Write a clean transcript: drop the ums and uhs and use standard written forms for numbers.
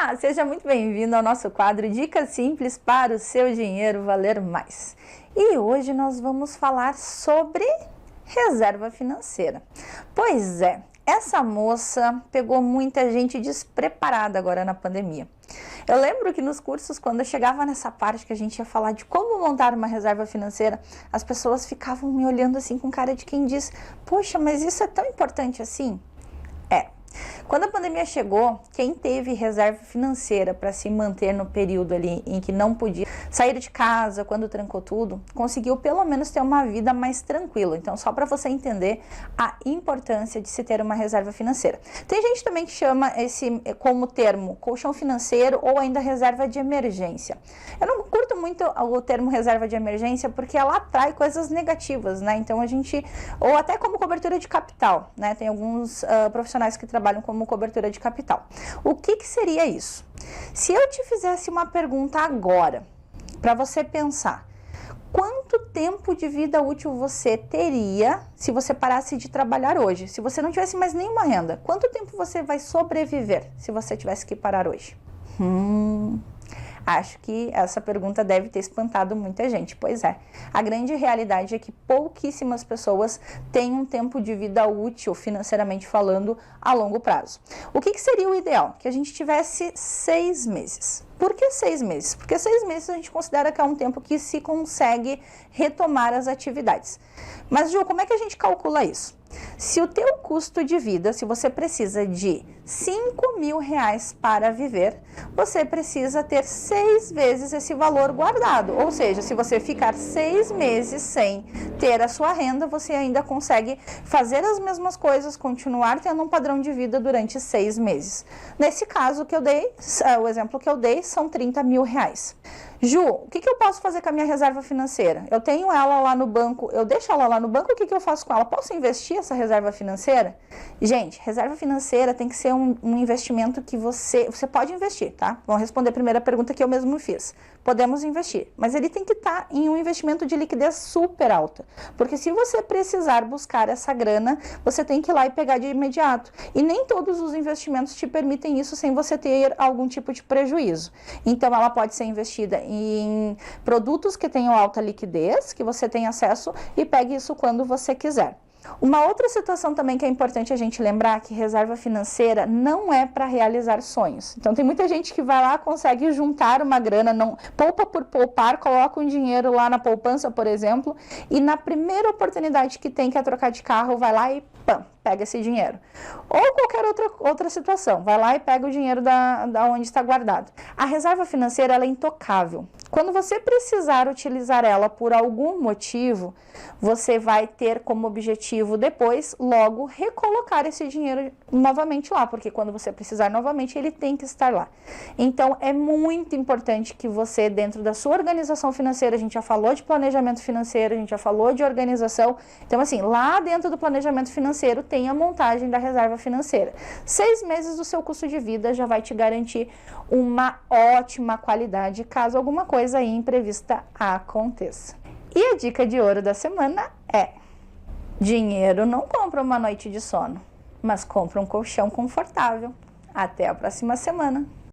Olá, seja muito bem-vindo ao nosso quadro Dicas Simples para o seu dinheiro valer mais. E hoje nós vamos falar sobre reserva financeira. Pois é, essa moça pegou muita gente despreparada agora na pandemia. Eu lembro que nos cursos, quando eu chegava nessa parte que a gente ia falar de como montar uma reserva financeira, as pessoas ficavam me olhando assim com cara de quem diz: poxa, mas isso é tão importante assim? Quando a pandemia chegou, quem teve reserva financeira para se manter no período ali em que não podia sair de casa, quando trancou tudo, conseguiu pelo menos ter uma vida mais tranquila. Então, só para você entender a importância de se ter uma reserva financeira. Tem gente também que chama esse como termo colchão financeiro ou ainda reserva de emergência. Eu não curto muito o termo reserva de emergência porque ela atrai coisas negativas, né? Então, ou até como cobertura de capital, né? Tem alguns profissionais que trabalham como cobertura de capital. O que seria isso? Se eu te fizesse uma pergunta agora, para você pensar, quanto tempo de vida útil você teria se você parasse de trabalhar hoje? Se você não tivesse mais nenhuma renda, quanto tempo você vai sobreviver se você tivesse que parar hoje? Acho que essa pergunta deve ter espantado muita gente. Pois é, a grande realidade é que pouquíssimas pessoas têm um tempo de vida útil, financeiramente falando, a longo prazo. O que seria o ideal? Que a gente tivesse 6 meses. Por que 6 meses? Porque 6 meses a gente considera que é um tempo que se consegue retomar as atividades. Mas, Ju, como é que a gente calcula isso? Se o teu custo de vida, se você precisa de R$5.000 para viver, você precisa ter 6 vezes esse valor guardado. Ou seja, se você ficar 6 meses sem ter a sua renda, você ainda consegue fazer as mesmas coisas, continuar tendo um padrão de vida durante 6 meses. Nesse caso que eu dei, o exemplo que eu dei são R$30.000. Ju, o que eu posso fazer com a minha reserva financeira? Eu tenho ela lá no banco, eu deixo ela lá no banco, o que eu faço com ela? Posso investir essa reserva financeira? Gente, reserva financeira tem que ser um investimento que você pode investir, tá? Vamos responder a primeira pergunta que eu mesmo fiz. Podemos investir, mas ele tem que estar em um investimento de liquidez super alta, porque se você precisar buscar essa grana, você tem que ir lá e pegar de imediato. E nem todos os investimentos te permitem isso sem você ter algum tipo de prejuízo. Então, ela pode ser investida em produtos que tenham alta liquidez, que você tem acesso e pegue isso quando você quiser. Uma outra situação também que é importante a gente lembrar que reserva financeira não é para realizar sonhos. Então tem muita gente que vai lá, consegue juntar uma grana, não poupa por poupar, coloca um dinheiro lá na poupança, por exemplo, e na primeira oportunidade que tem, que é trocar de carro, vai lá e pam, pega esse dinheiro. Ou qualquer outra situação, vai lá e pega o dinheiro da onde está guardado. A reserva financeira ela é intocável. Quando você precisar utilizar ela por algum motivo, você vai ter como objetivo depois, logo, recolocar esse dinheiro novamente lá, porque quando você precisar novamente, ele tem que estar lá. Então, é muito importante que você, dentro da sua organização financeira, a gente já falou de planejamento financeiro, a gente já falou de organização, então assim, lá dentro do planejamento financeiro tem a montagem da reserva financeira. 6 meses do seu custo de vida já vai te garantir uma ótima qualidade, caso alguma coisa aí imprevista aconteça. E a dica de ouro da semana é: dinheiro não compra uma noite de sono, mas compra um colchão confortável. Até a próxima semana!